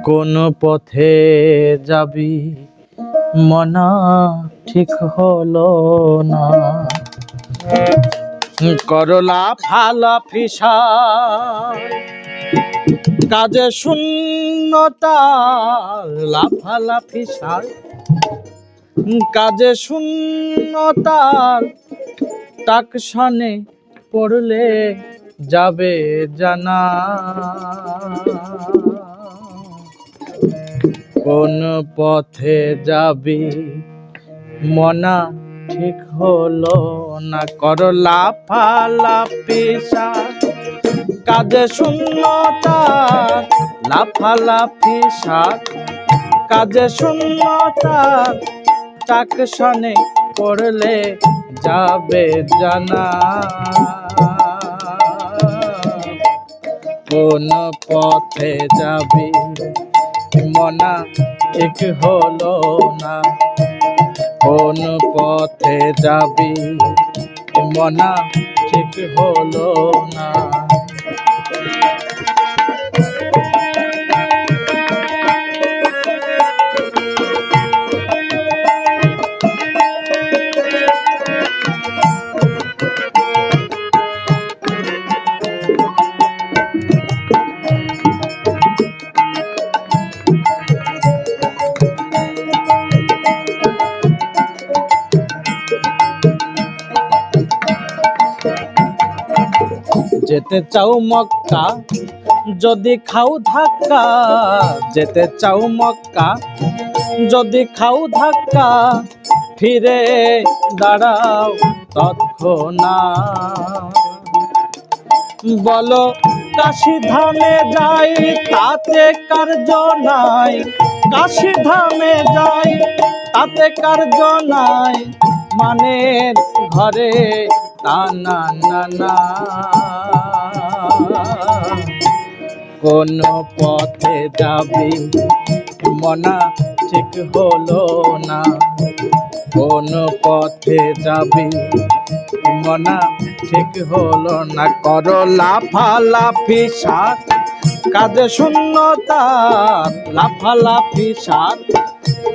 কোন পথে যাবি মনা ঠিক হলো না। করলা ফালা ফিসা কাজে শূন্যতা, লাফালা ফিসার কাজে শূন্যতার টাকশানে পড়লে যাবে জানা। কোন পথে যাবি মনা ঠিক হলো না। করলা ফালা ফিসা কাজে শূন্যতার, লাফালাফি সাত কাজে শূন্যতার টাকশানে পড়লে যাবে জানা। কোন পথে যাবি মনা ঠিক হলো না। কোন পথে যাবি মনা ঠিক হলো না। যেতে চাও মক্কা যদি খাও ধাক্কা, যেতে চাও মক্কা যদি খাও ধাক্কা, ফিরে দাঁড়াও তৎক্ষণাৎ। বলো কাশী ধামে যাই তাতে কার্য নাই, কাশী ধামে যাই তাতে কার্য নাই, মানের ঘরে তা না না না। কোন পথে যাবি মনা ঠিক হলো না। কোন পথে যাবি মনা ঠিক হলো না। করো লাফালাফি সাত কাজে শূন্যতার, লাফালাফি সাত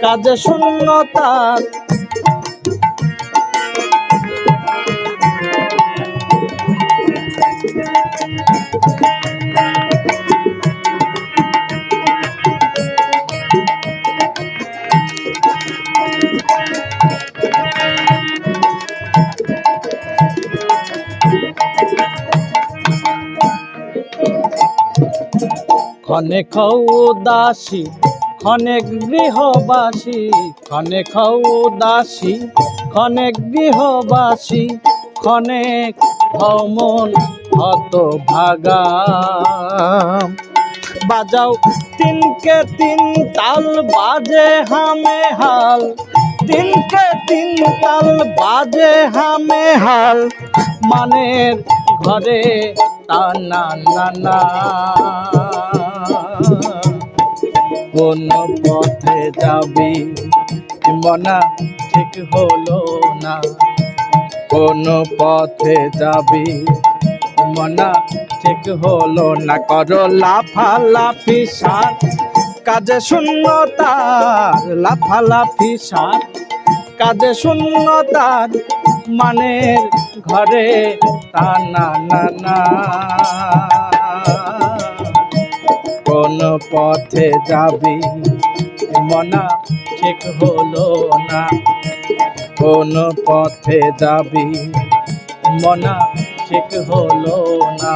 কাজে শূন্যতার ক্ষণে খৌ দাসী ক্ষণে গৃহবাসী, ক্ষণে খৌ দাসী ক্ষণে গৃহবাসী, ক্ষণে ভ্রমণ হত ভাগা। বাজাও তিনকে তিন তাল বাজে হামে হাল, তিনকে তিন তাল বাজে হামে হাল, মানের ঘরে তা না না না। কোন পথে যাবি মনা ঠিক হলো না। কোন পথে যাবি মনা ঠিক হলো না। করো লাফালাফি সাত কাজে শূন্যতার, লাফালাফি সাত কাজে শূন্যতার, মানের ঘরে তা না না না। কোন পথে যাবি মনা ঠিক হলো না। কোন পথে যাবি মনা ঠিক হলো না।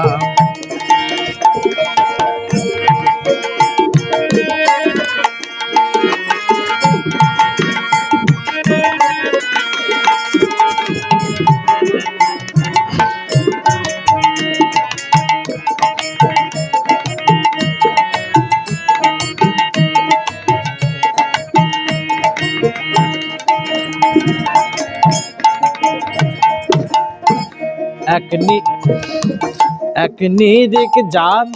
এক নিরিক যান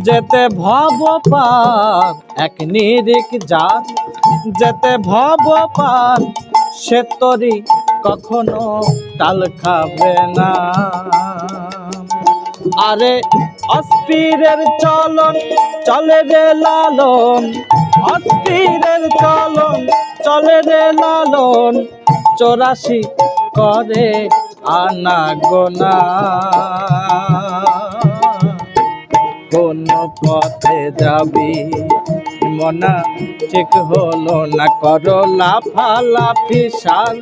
যেতে ভব পার, এক নিরিক যান যেতে ভব পার, সে তরি কখনো তাল খাবে না। আরে অস্থিরের চলন চলে রে লালন, অস্থিরের চলন চলে রে লালন, 84 করে আনা গোনা। কোন পথে যাবি মনা ঠিক হলো না, করো লাফালাফি সার,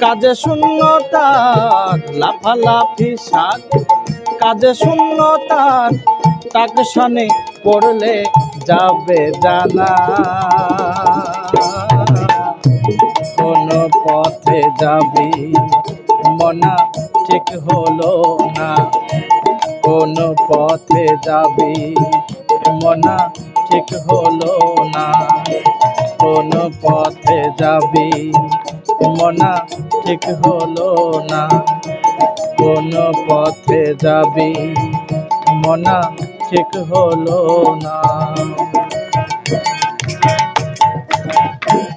কাজে শূন্যতার লাফালাফি সার, কাজে শূন্যতার টাকশনে পড়লে যাবে জানা। কোন পথে যাবি মনা ঠিক হলো না, কোন পথে যাবি মনা ঠিক হলো না, কোন পথে যাবি মনা ঠিক হলো না, কোন পথে যাবি মনা ঠিক হলো না।